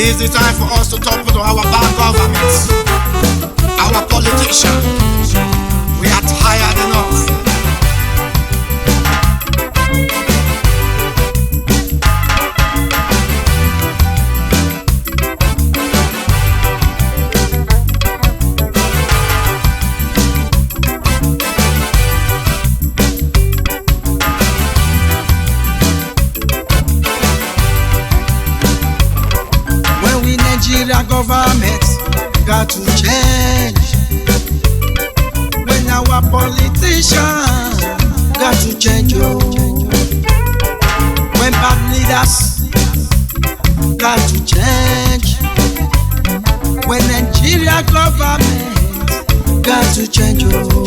It's the time for us to talk to our bad governments, our politicians. We are tired enough. Nigeria government got to change. When our politicians got to change, oh. When bad leaders got to change. When Nigeria government got to change, oh.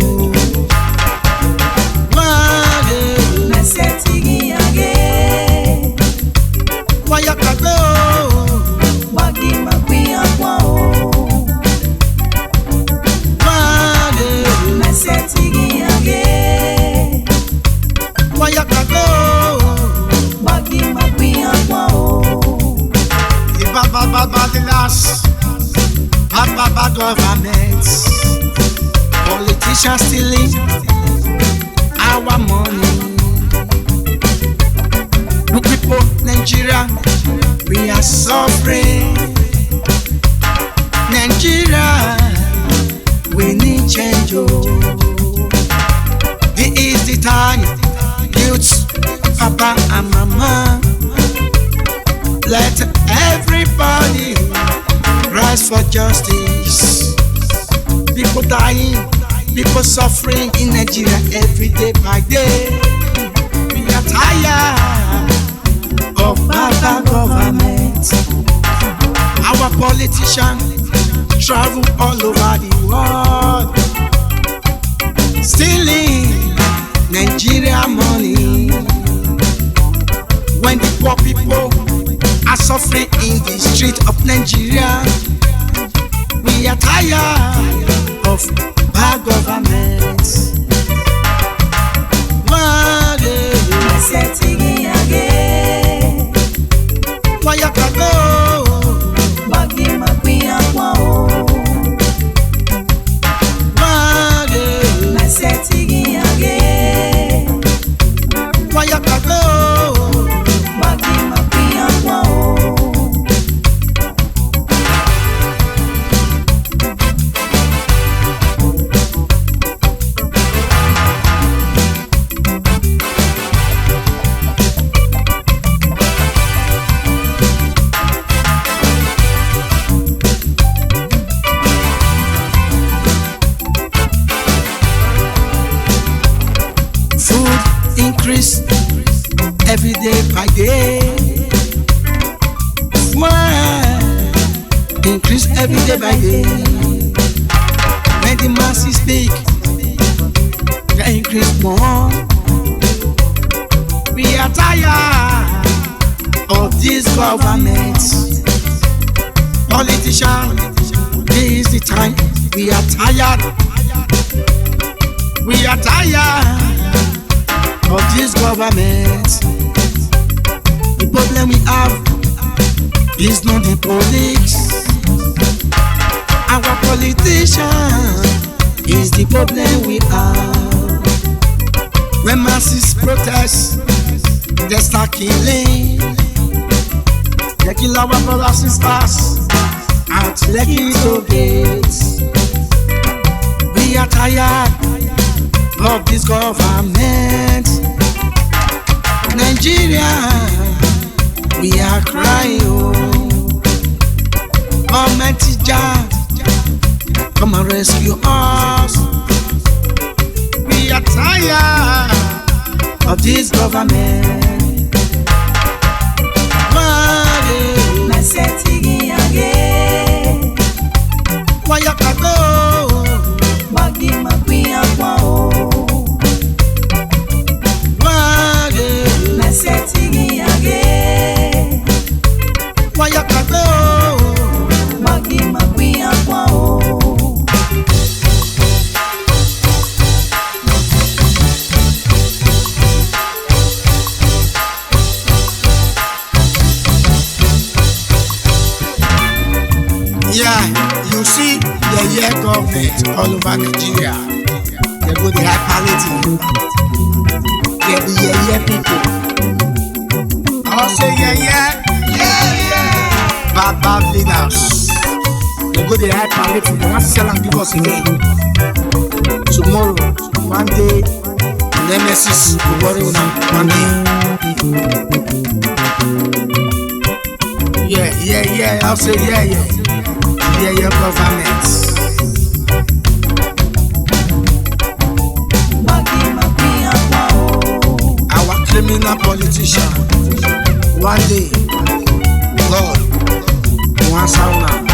Bad governments, politicians stealing our money. People, Nigeria, we are suffering. Nigeria, we need change. This is the time, youths, Papa and Mama, let everybody rise for justice. People dying, people suffering in Nigeria every day by day. We are tired of bad government. Our politicians travel all over the world, stealing Nigeria money. When the poor people are suffering in the street of Nigeria, we are tired of bad government. Increase every day by day. Why increase every day by day? When the masses speak, they increase more. We are tired of this government. Politicians, this is the time. We are tired. We are tired of this government. The problem we have is not the police. Our politicians is the problem we have. When masses protest, they start killing. They kill our brothers and sisters at Lekki toll gates. We are tired of this government. Nigeria, we are crying, oh. Almighty Jah, come and rescue us. We are tired of this government. Yeah, you see the government all over Nigeria. They go the high palliative. They be people. I say yeah. Bad leaders. They go the high palliative. They want to sell and give us again. Tomorrow, one day, Nemesis will worry one day. Yeah. I'll say yeah, government. Our criminal politician. One day, God will answer now.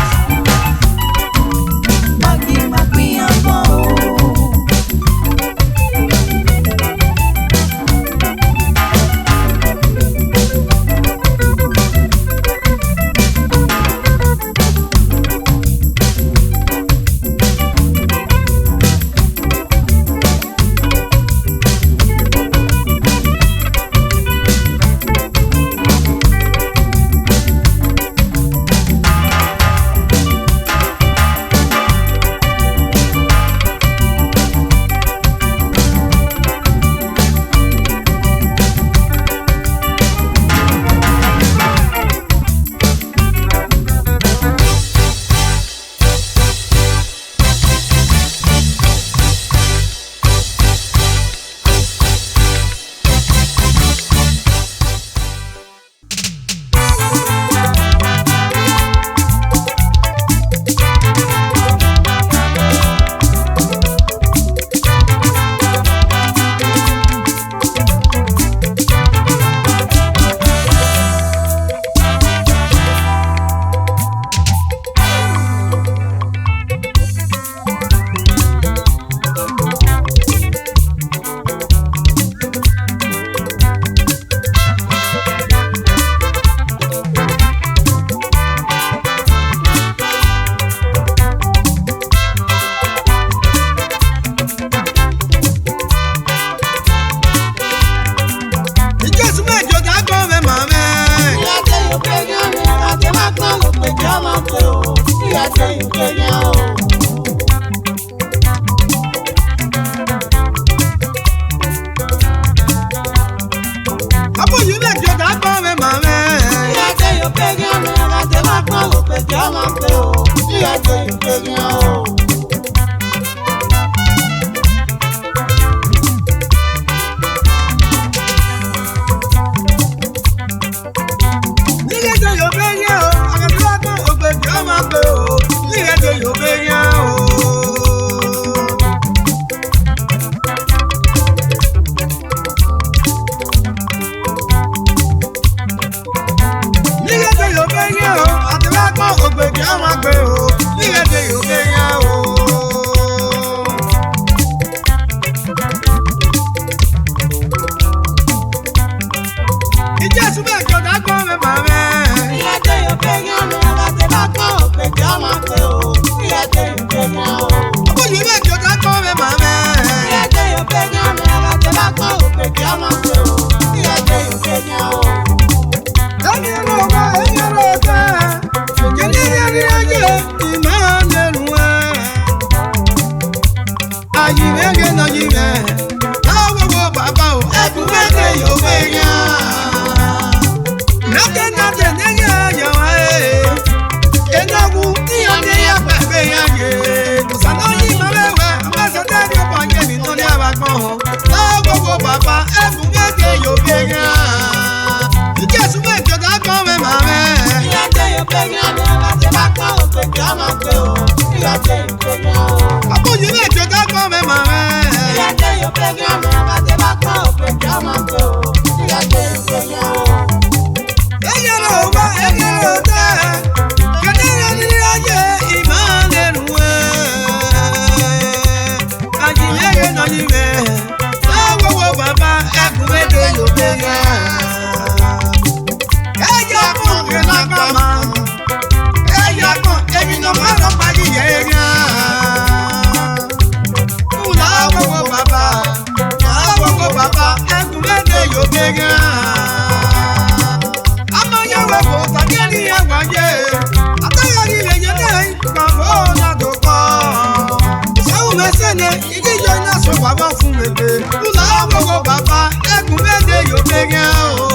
bàbá fún mègbè. Kúlọ̀ gbogbo bàbá ẹ̀gùn méje yóò bẹ̀rẹ̀ o.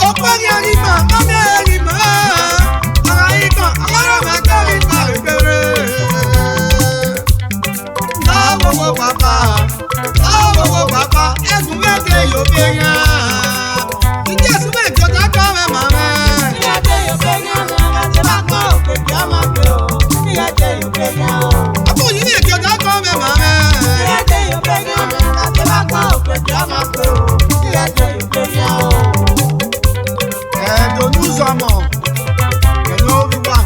Ó pẹ́rẹ́ rí mọ́, ọmọ ẹ̀rí mọ́. Ara yìí kan, ọlọ́run máa kẹ́rì ta ìbéèrè. Gbogbo bàbá, gbogbo bàbá ẹ̀gùn méje yóò bẹ̀rẹ̀. Ìjẹ́ súnmọ́ ìjọba kọ́ rẹ̀ mọ́ rẹ̀. Ìyájẹ́ yóò bẹ̀rẹ̀ o, àti bá kọ́ òkè kí á máa gbé o. Ìyájẹ́ yóò bẹ̀rẹ̀ o. Àbúrò yìí ní ìjọba kọ́ rẹ̀ mọ́ rẹ̀. Ìyájẹ́ yóò bẹ̀rẹ̀ o, àti bá kọ́ òkè kí á máa gbé o. Ìyájẹ́ yóò bẹ̀rẹ̀ o. Ẹ̀dùnú sọmọ, ẹ̀yìn olúwa,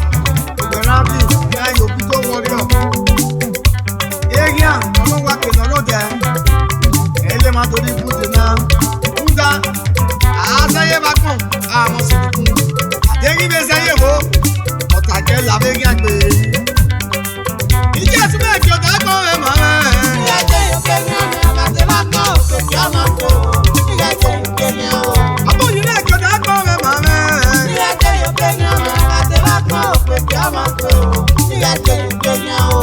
ògbẹ̀rábì, ìyá yòókù tó wọlé ọ̀. Eria, ọmọ wa kìnnà lóde, ẹ̀lẹ́ máa torí fúdù náà. Nga, àásẹ́yẹ bá kàn, àwọn sìnkú. Àdéhìn bẹ́ẹ̀ sẹ́yẹ wo, ọ̀tàjẹ́ làbẹ́rẹ́ àgbè. Ìjẹ́ súnmọ́ ẹ̀jọ̀ dágbọ́n rẹ̀ mọ́ rẹ̀. Ìyájẹ́ yóò bẹ̀rẹ̀ o, àti bá kọ́ òkè kí á máa gbé o. Ìyájẹ́ yóò bẹ̀rẹ̀ o. Àbóyí ní ẹ̀jọ̀ dágbọ́n rẹ̀ mọ́ rẹ̀. Ìyájẹ́ yóò bẹ̀rẹ̀ o, àti bá kọ́ òkè kí á máa gbé o. Ìyájẹ́ yóò bẹ̀rẹ̀ o.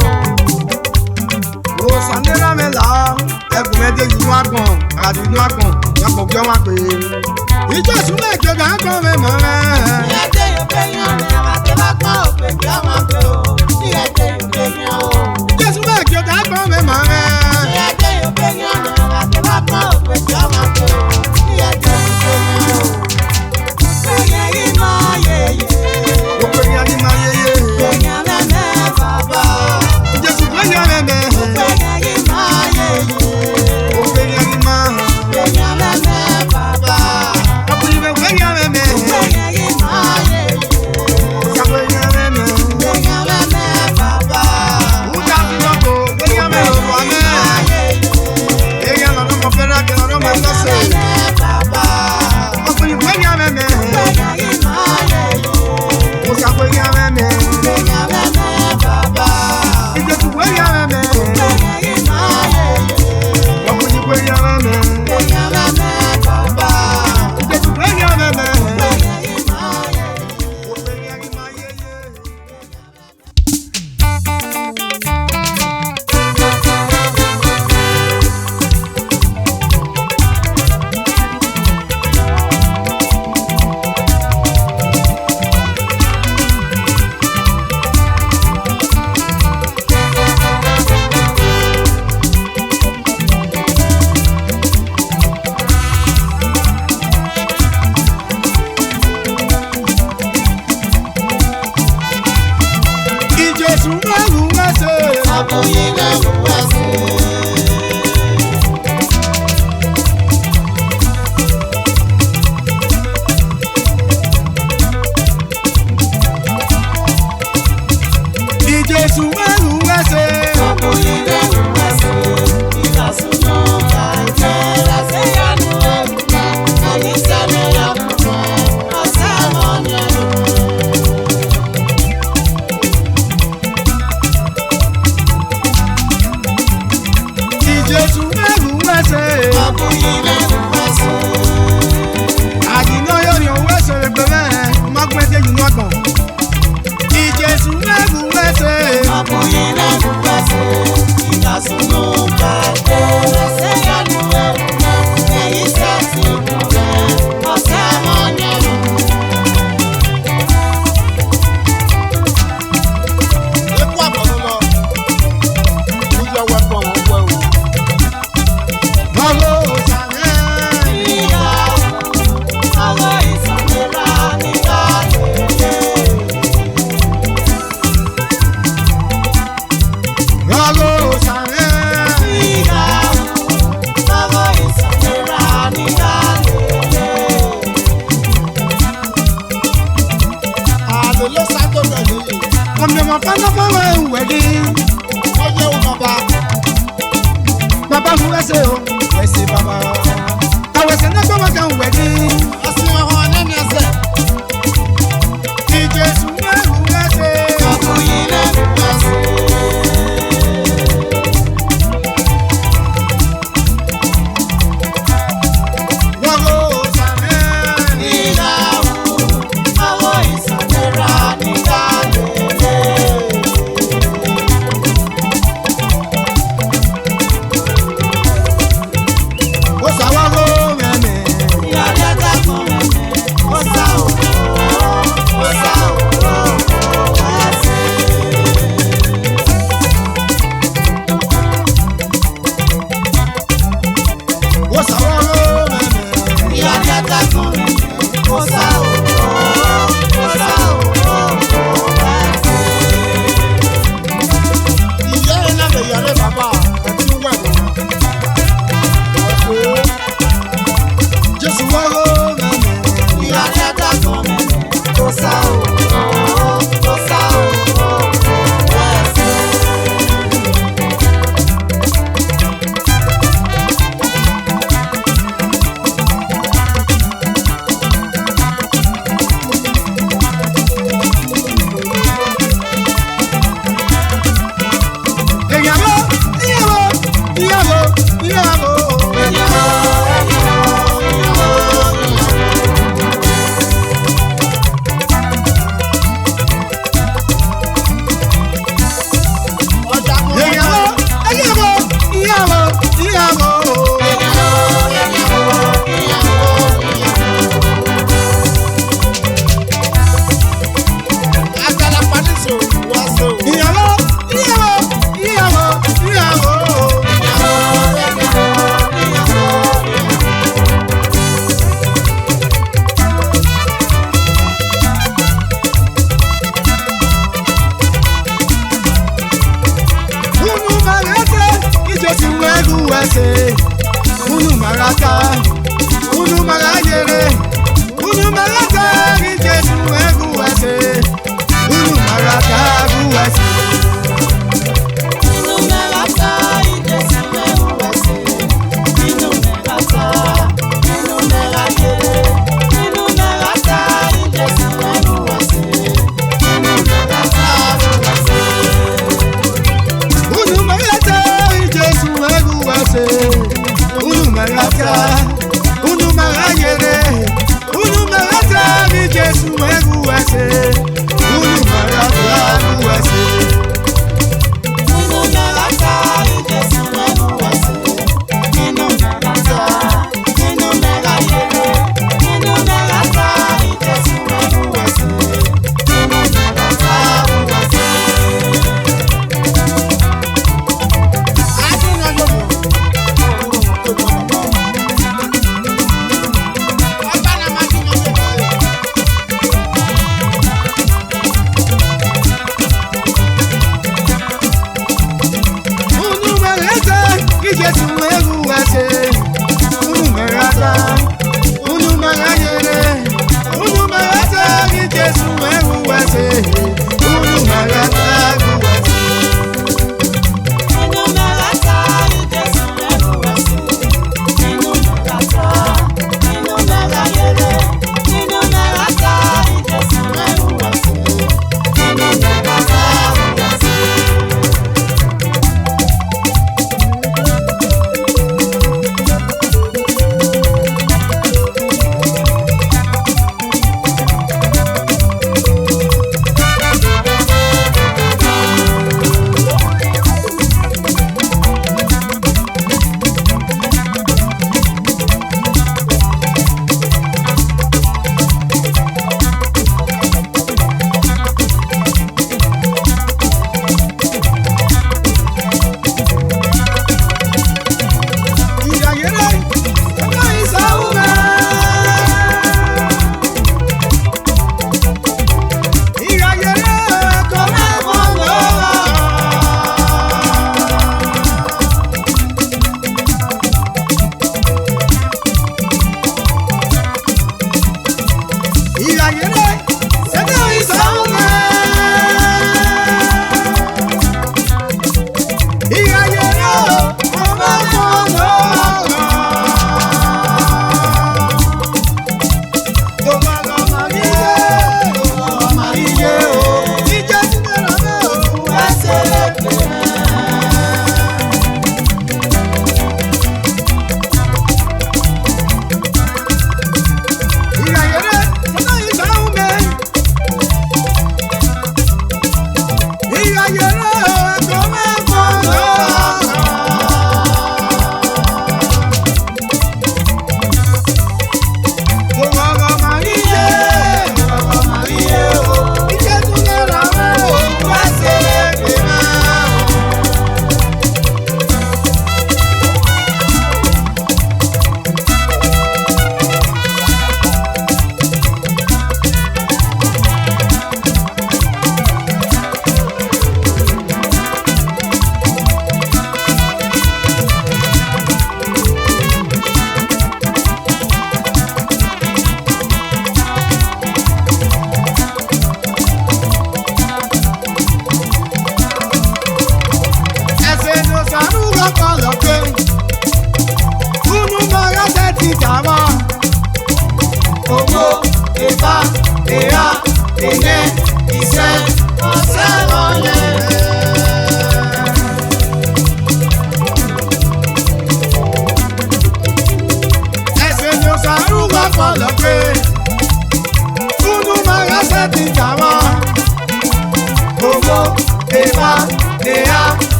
Sandera me la, ẹ̀gùn méje yìí wá gbọ̀n, àdì inú àgbọ̀n, yàpọ̀ bí wọ́n pè é. Ìjọ ìsúnmọ́ ìjọba gbọ́n mi mọ́ rẹ̀. Ìyájẹ́ yóò bẹ̀rẹ̀ o, àti bá kọ́ òkè kí á máa gbé o. Ìyájẹ́ yóò bẹ̀rẹ̀ o. Ìjọ ìsúnmọ́ ìjọba gbọ́n mi mọ́ rẹ̀. Ìyájẹ́ yóò bẹ̀rẹ̀ o, àti bá kọ́ òkè kí á máa gbé o. Ìyájẹ́ yóò bẹ̀rẹ̀ o. Ẹ̀yẹ yìí máa yẹyẹ. Gbogbo ẹ̀yẹ yìí máa yẹyẹ. Ẹ̀yẹ mẹ́mẹ́ bàbá. Ìjọsìn tó yẹ mẹ́mẹ́.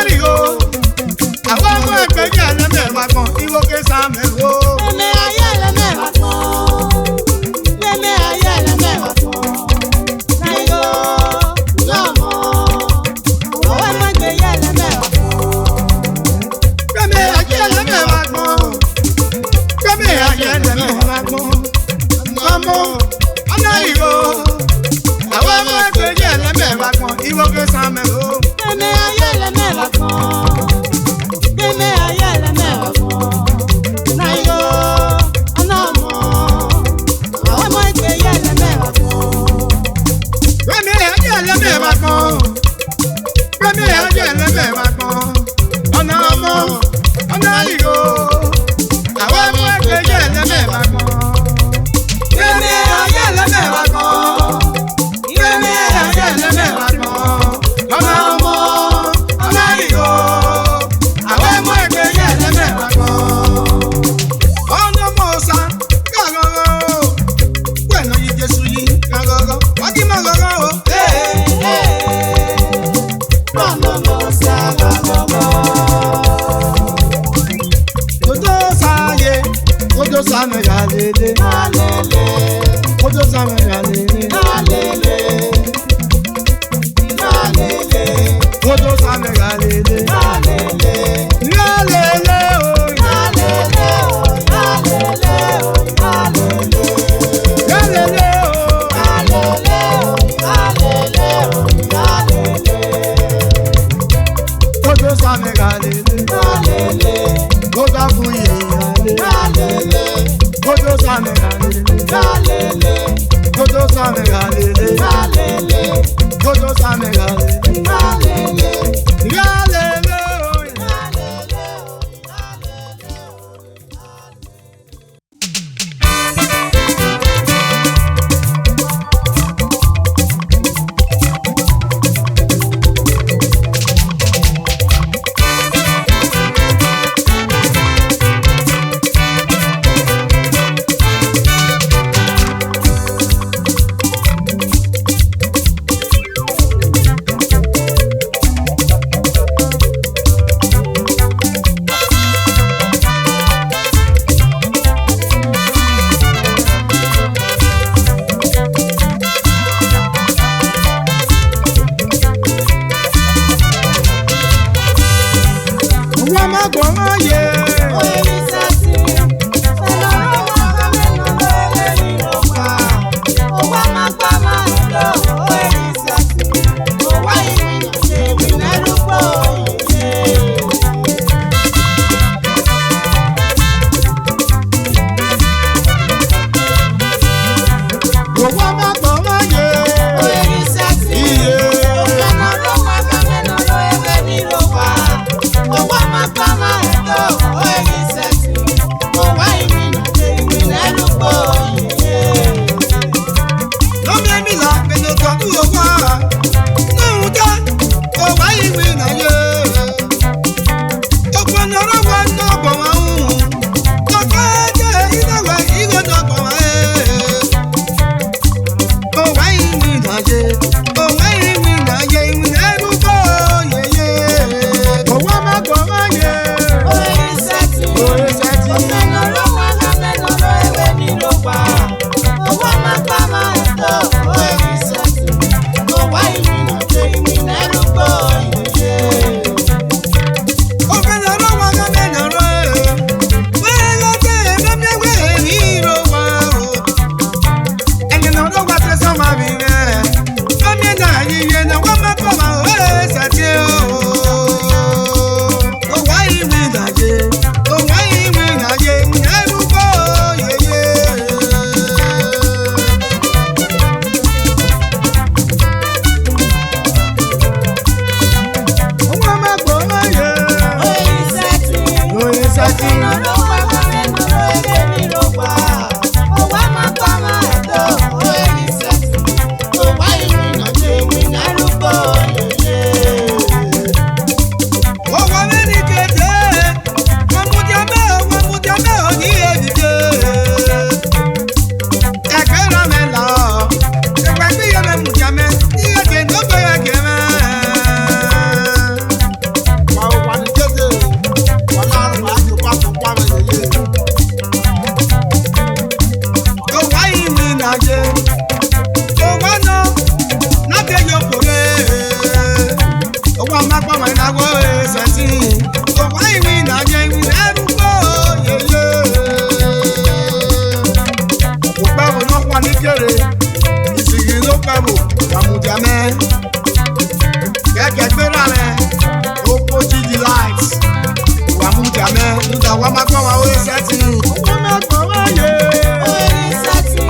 Ọ̀nàríyó, àwọn ọmọ ẹgbẹ́ yẹn lẹ́mẹ̀wá kan, ìwókè sàmẹ̀wò. Mẹ́mẹ́ ayé lẹ́mẹ̀wá kan. Mẹ́mẹ́ ayé lẹ́mẹ̀wá kan. Náírà lọ́mọ. Àwọn ọmọ ẹgbẹ́ yẹn lẹ́mẹ̀wá kan. Gbẹ̀mẹ̀ ayé lẹ́mẹ̀wá kan. Gbẹ̀mẹ̀ ayé lẹ́mẹ̀wá kan. Ọmọ Ọ̀nàríyó, àwọn ọmọ ẹgbẹ́ yẹn lẹ́mẹ̀wá kan, ìwókè sàmẹ̀wò. Mẹ́mẹ́ ayé lẹ́mẹ̀wá kan. Mẹ́mẹ́ ayé lẹ́mẹ̀wá kan. Náírà lọ́mọ. Àwọn ọmọ ẹgbẹ́ yẹn lẹ́mẹ̀wá kan. Gbẹ̀mẹ̀ ayé lẹ́mẹ̀wá kan. Gbẹ̀mẹ̀ ayé lẹ́mẹ̀wá kan. Ọ̀nà ọmọ Ọ̀nàríyó, àwọn ọmọ ẹgbẹ́ yẹn lẹ́mẹ̀wá kan. Gbẹ̀mẹ̀ ayé lẹ́mẹ̀wá kan. Gbẹ̀mẹ̀ ayé lẹ́mẹ̀wá kan. Ọ̀nà ọmọ Ọ̀nàríyó, àwọn ọmọ ẹgbẹ́ yẹn lẹ́mẹ̀wá kan. Ọ̀nà mọ̀ọ́sá kàrọ̀rọ̀ o. Pẹ̀lú yìí Jésù yìí kàrọ̀rọ̀. Wọ́n ti mọ̀ rọ̀rọ̀ o. Odo sáyé, odo sáme yàlélé. Odo sáme yàlélé. Odo sáme yàlélé. Yàlélé o. Yàlélé o. Odo sáme yàlélé. Odo àfúyè yàlélé. Odo sáme yàlélé. Odo sáme yàlélé. Odo sáme yàlélé. Yàlélé o. Wọ́n má gbọ́ wọ́n yé. Wọ́n má gbọ́ wọ́n yé. Iye. Oh, gbọ́ mọ̀ iná gbọ́ ẹsẹ̀ tí òwò ìwé ìnáyẹ ìwé ẹrúgbó yẹyẹ. Òpẹ́ wo ló pa ní kéré ìsìnkì ló pẹ́ wò àmùjàmẹ́. Gẹ́gẹ́ gbéra rẹ̀ ó kó jíjí light àmùjàmẹ́ nígbà wọ́n máa gbọ́ wọn ẹsẹ̀ tí. Wọ́n máa gbọ́ wọ́n yẹ ẹsẹ̀ tí.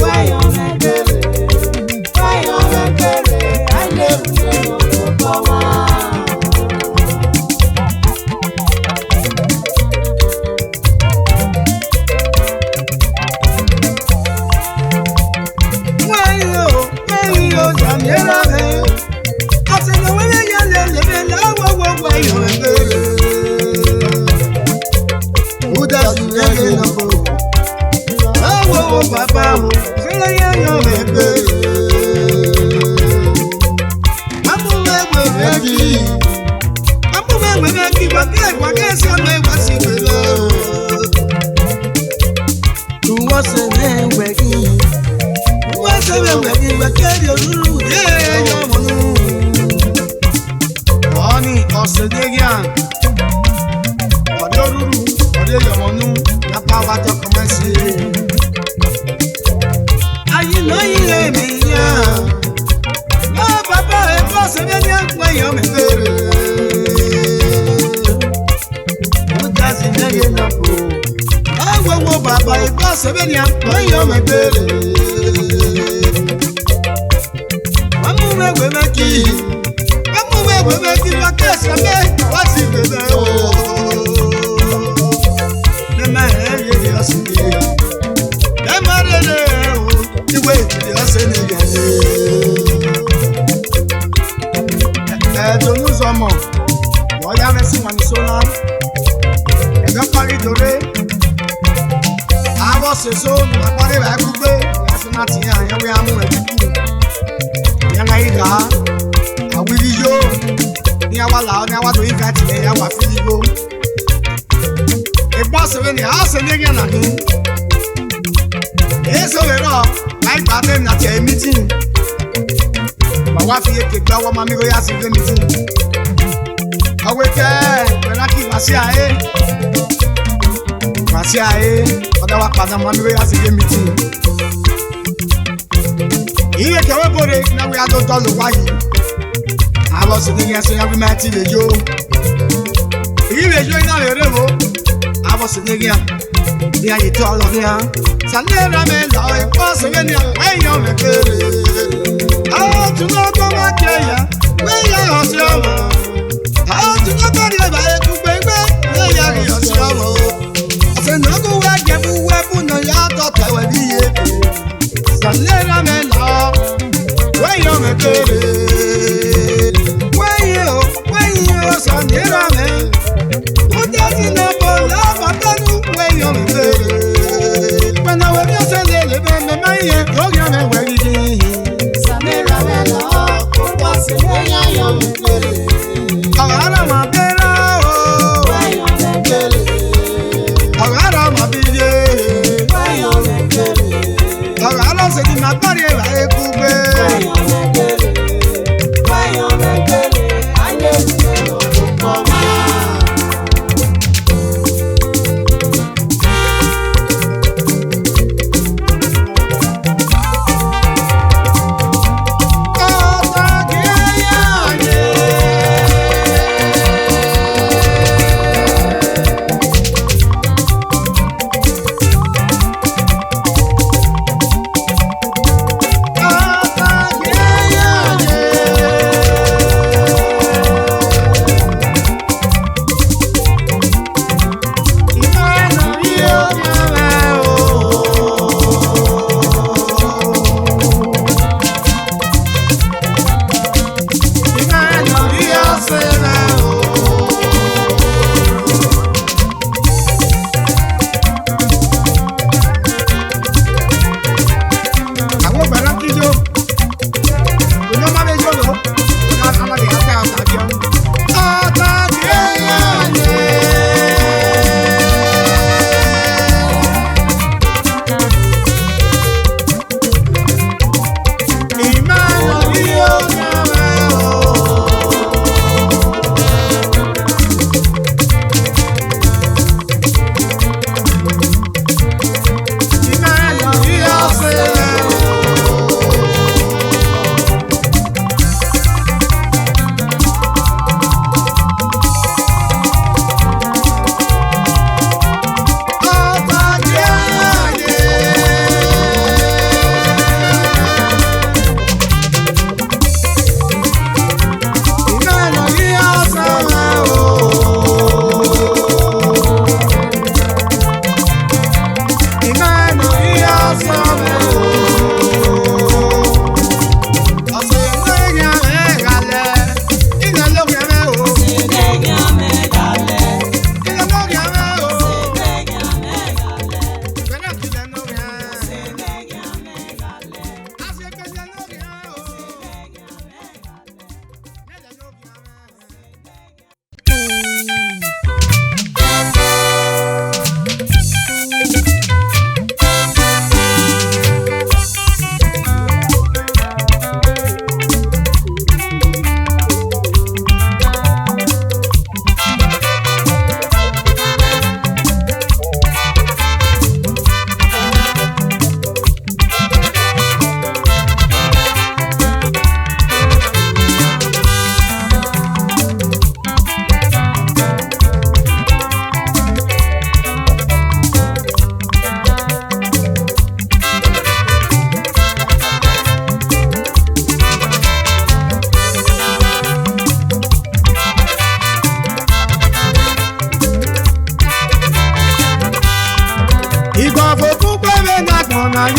Why ki. Amu me ki wa ke se me wa si me lo. Tu wa se me ki. Wa se me ki wa ke ri oluru ye yo mo nu. Oni osedegian. Ode oluru, ode yo mo nu. Na pa wa to commence. Ayi no yi me ya. Ah papa e po se me ni agba yo me fere. O ta si na ye na po. Ah wo baba e po se me ni agba yo me fere. Mamu me ki. Mamu me ki wa ke se me wa si bebe o. Ne ma ye yo si. Ne ma re o. Iwe yo se ni ya. Donu zomo, wọ́n yá rẹ̀ sí wọn ní sọ́nà. Ẹ̀gbẹ́ parí dòre. Àwọ̀ ṣèṣó ní àpárí rẹ̀ gbígbé. Láti má ti yàn àyẹ̀wé amú ẹ̀ dúdú. Ìyànà ìdá, àwírí yó. Ní àwa làwọn ní àwa tó yín káàtì ní àwa fílí yó. Ìgbọ́ sèré ni àá sèré yẹn nà ní. Èyí sọ̀rọ̀ rọ̀ láì pàdé ní àti ẹ̀ mítìn. Wa fi eke gba wa mami go ya si le meeting. Awe ke penaki wasi ae. Oda wa pada mami go ya si le meeting. Iye ke we bore na we ado to lo wa yi. Awo si ni yeso ya bi ma ti le jo. Iye jo ina le rewo. Awo si ni ya. Bi aye to lo ni ha. Sanera me lo e po se ni we yo me kere. Ah, tu no come ya, we ya osioma. Ah, tu no come ya ba e ku gbegbe, we ya ri osioma. Ase no go wa je bu no ya to te we bi ye. Sanera me la, we yo me kere. We yo sanera me. O ja si na bo la batanu, we yo me kere. When I we se le be me maye, yo ya me we ri. Samira me lo, kwa se me ya yo me kere. gonna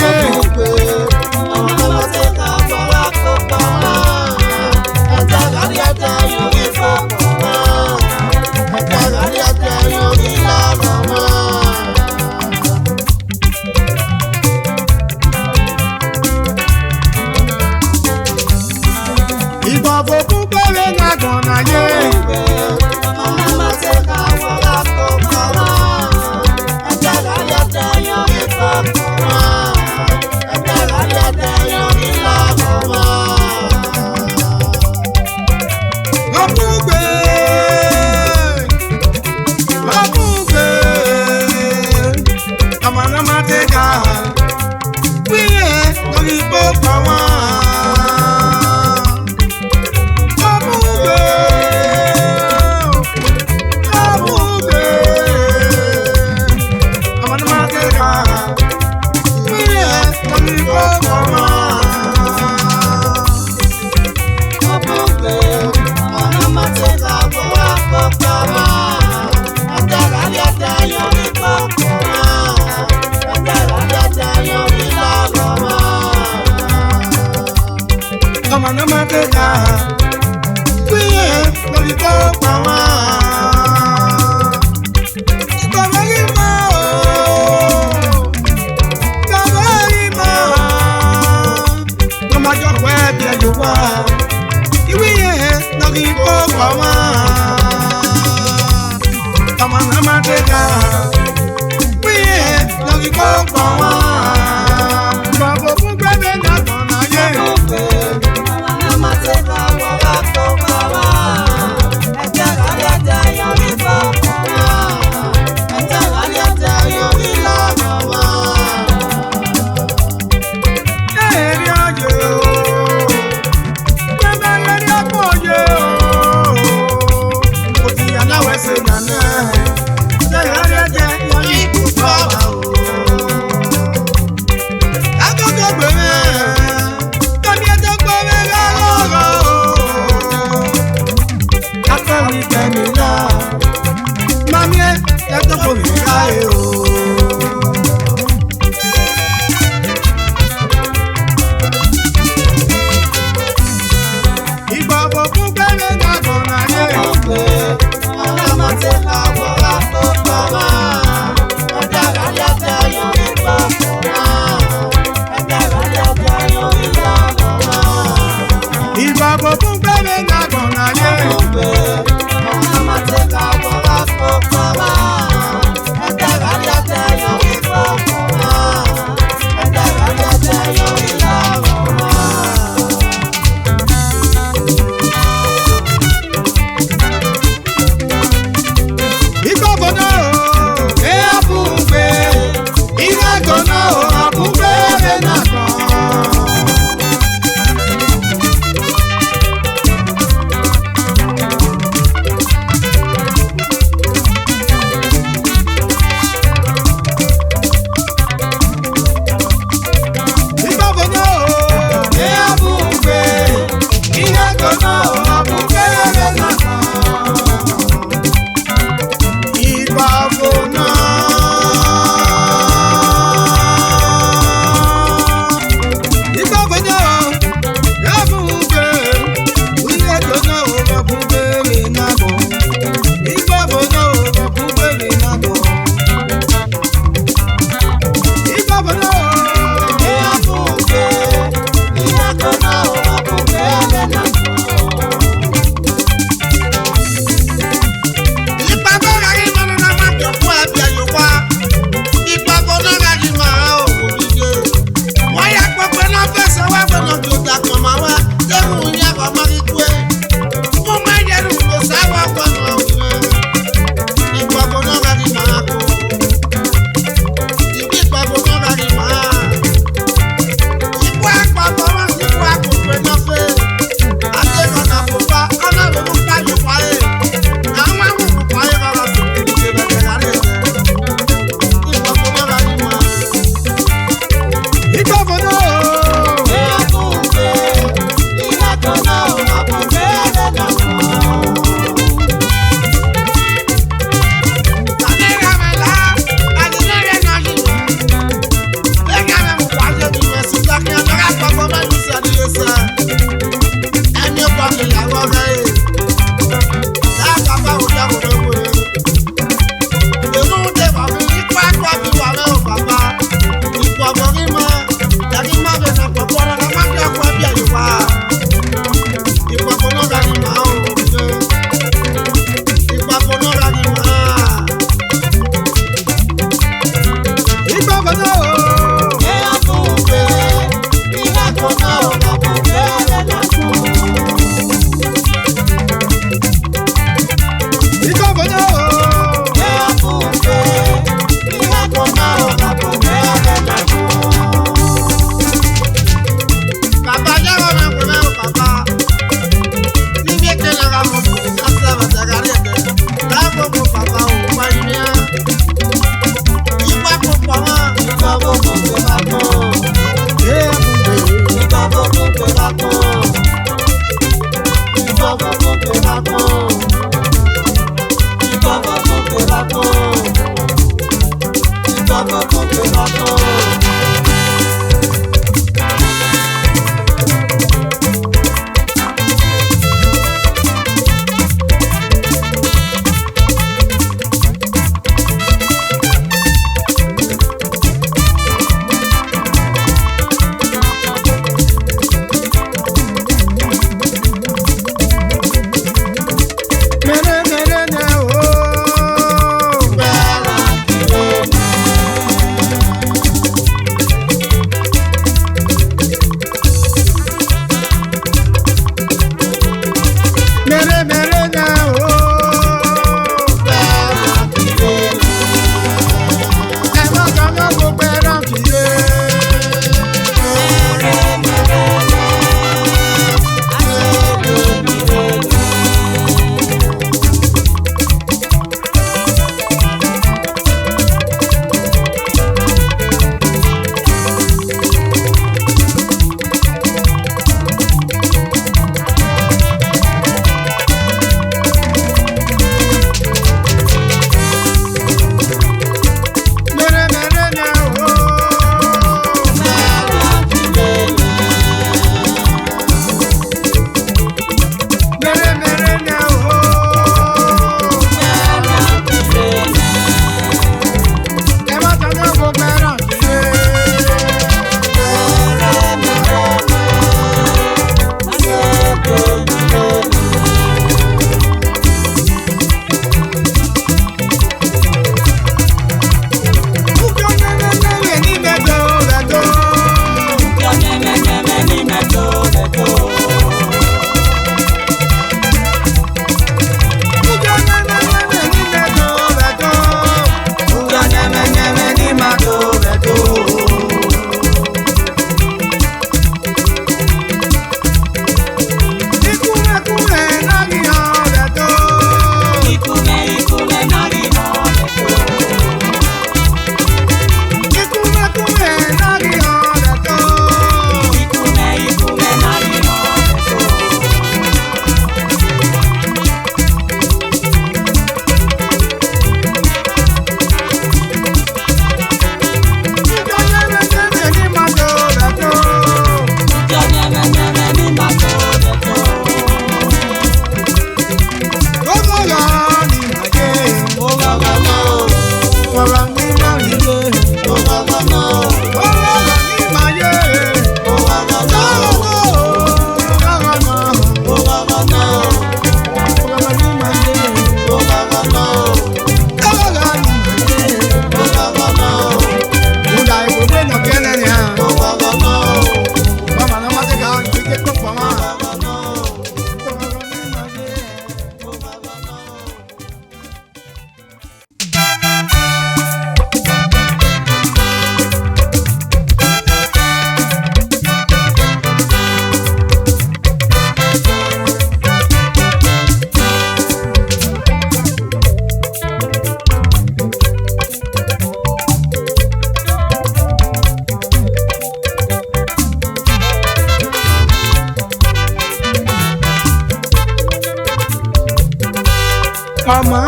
Mama,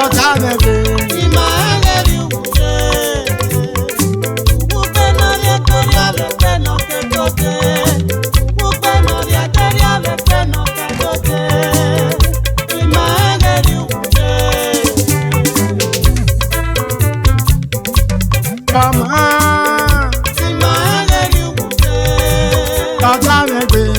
ọ̀tá mẹ́gbẹ́. Mama, ọ̀tá mẹ́gbẹ́.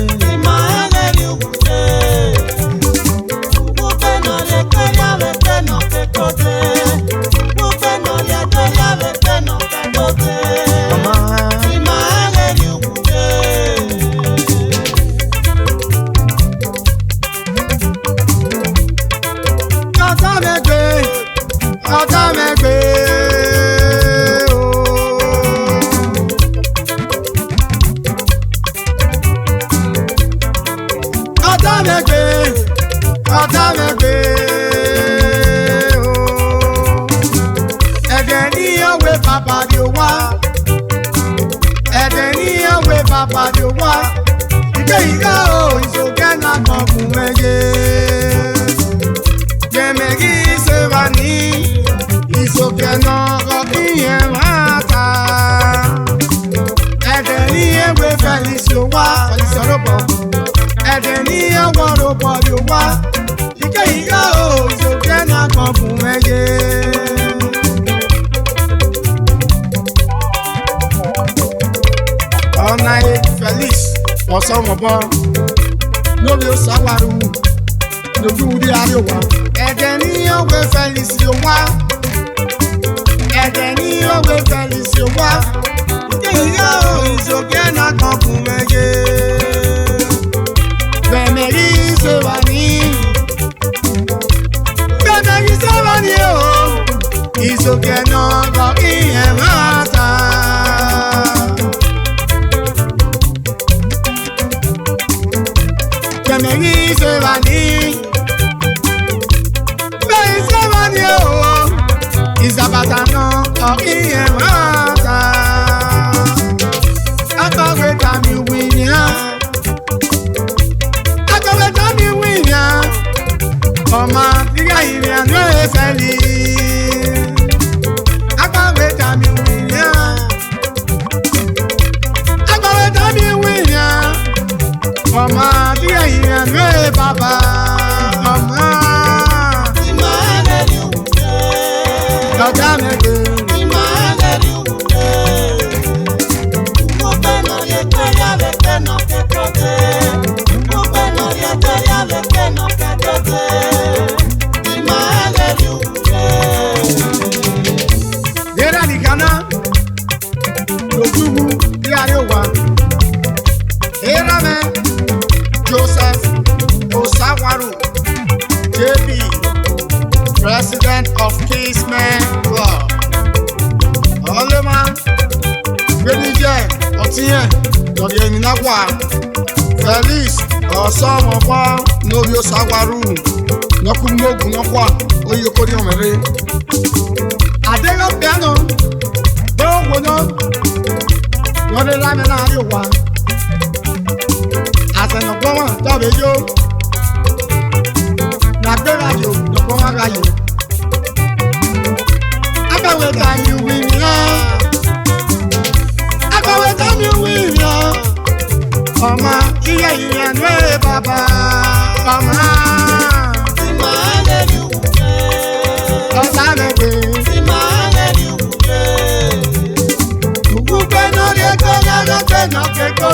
Papa di wa, ike ika o isoke na kọkun mẹye. Gbẹmẹgi ṣe wà ní ìsòkè náà kọkí yẹn máa ta. Ẹ̀dẹ̀ ní ewé Fẹ́lísì ó wá, Fẹ́lísì ọ̀rọ̀bọ̀. Ẹ̀dẹ̀ ní ẹwọ́ rọ̀bọ̀ di wa, ike ika o isoke na kọkun mẹye. Ọ̀nà Felix ọ̀sọ́mọ̀bọ̀ lórí Oṣàwárù lójú rí àríwá. Ẹ̀dẹ̀ ní ọ̀wé Felix ó wá. Ẹ̀dẹ̀ ní ọ̀wé Felix ó wá. Ìyá ò ìṣòkè náà kankun mẹ́yẹ. Bẹ̀mẹ̀rí ṣe wà ní. Bẹ̀mẹ̀rí ṣe wà ní o. Ìṣòkè náà kọ ìyẹn máa ta. Bẹ̀mẹ̀rí ṣe wà ní. Bẹ̀mẹ̀rí ṣe wà ní o. Ìṣàbàtà náà kọ ìyẹn máa ta. Akọ̀wé tàbí wíyàn. Akọ̀wé tàbí wíyàn. Ọmọ ìyá ìrìn àná Fẹ́lí. Akọ̀wé tàbí wíyàn. Akọ̀wé tàbí wíyàn. Ọmọ ìyá ìrìn àná bàbá. Ọmọ ọ̀gá mẹ́gbẹ́. Dera Nìkaná lójúmú bí àríwá. Erame Joseph Oṣàwárù JB, President of Kingsmen Club. Ọlọ́mà Gbẹ́díjẹ́ Ọtíyẹn lọ́dí ẹ̀yìn náà wà. Felix ọ̀sọ́mọ̀pọ̀ lórí Oṣàwárù lọ́kùnmọ́gùn náà wà oyè kórè ọ̀mẹ́rẹ́. Àdéhùn piano gbọ́ngbọ́n náà lọ́dí lámì náà rí wà. Àtẹnùgbọ́n wọn tọ́bẹ̀ yó. Nàgbéra yó lọ́gbọ́n wọn ra yó. Akọ̀wé tàbí wíyàn. Akọ̀wé tàbí wíyàn. Ọmọ iye ìrìn àná bàbá. Ọmọ ọ̀sá mẹ́gbẹ́. Ògùnpẹ̀ náà lè tó yára pé náà kékòó.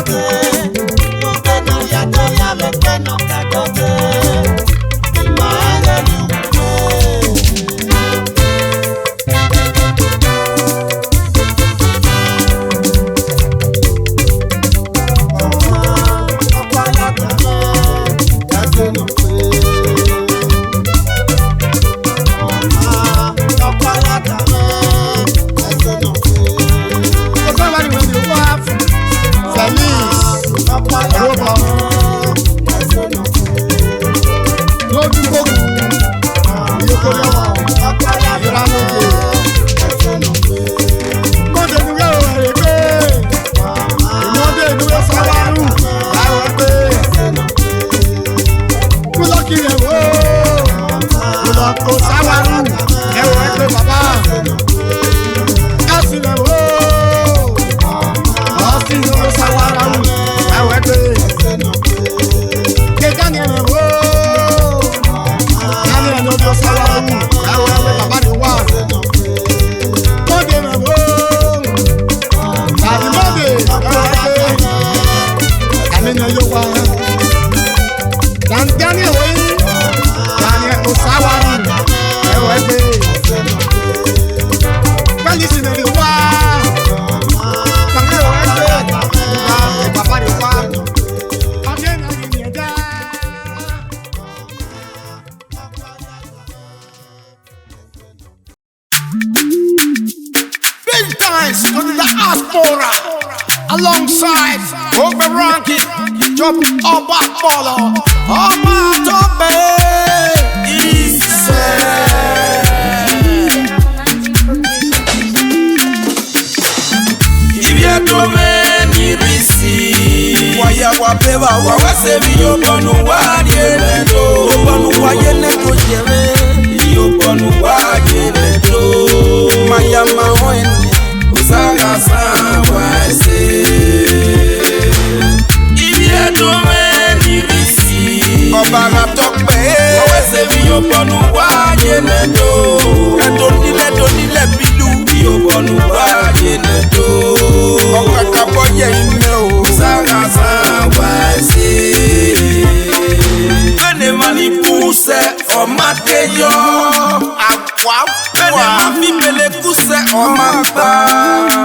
Felix diaspora alongside Oberanki, Job Oba Polo, Oba Tobe, Ibia Tome ni risi, Waya wapeva wawasevi yobonu wajenedo, Yobonu wajenedo jeme, Yobonu wajenedo, Mayama wene, Usaga sawase. Ibia Tome ni risi, Obaga tope, wawasevi yobonu wajenedo, Donile bilu, Yobonu wajenedo, Okakaboye ime Usaga sawase. Bene mani puse omateyo, Bene mami bele kuse omagba,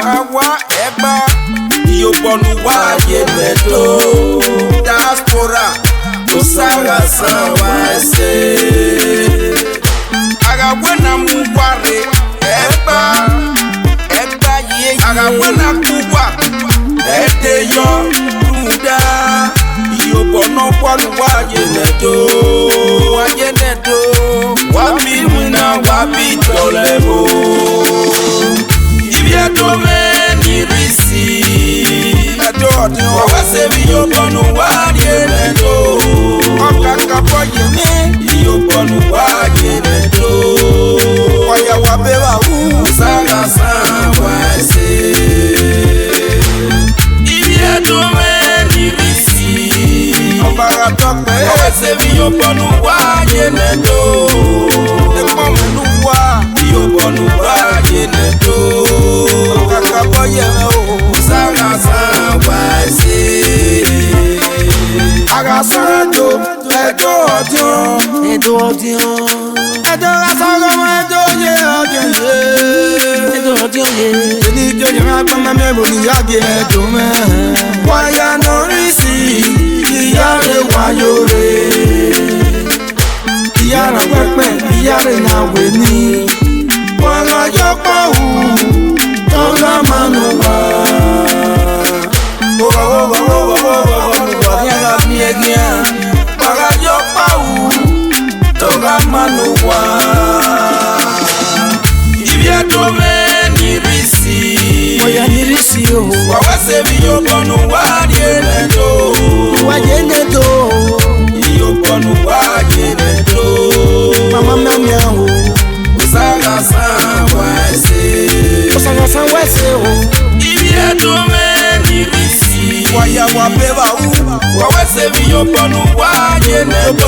Awa eba Yobonu wajenedo, diaspora Usaga sawase. Agawena muware eba ye agawena kuwa edeyo muda Yobono kwanu wajenedo wabi wina wabi tolebo. Ibia Tome ni risi wawasevi yobonu wajenedo, Okakaboye me Yobonu wajenedo, Waya wapeva Usaga sawase. Ibia Tome ni risi, Obaga tope, wawasevi yobonu wajenedo, Ekomenuwa Yobonu wajenedo, Okakaboye Usaga sawase. Agasarado Edo odion, asago Edo ye. Ni joye agba me mo ni yage Edo me. Waya no risi, iyare wayore. Iyara pepe, iyare na weni. Wala yopa u, toga manuwa. Ibia Tome ni risi, Oya ni risi yo, wawasevi yobonu wajenedo, Yobonu wajenedo, Mama mamia ho, Usaga sawase ho. Ibia Tome ni risi, Waya wapeva wawasevi yobonu wajenedo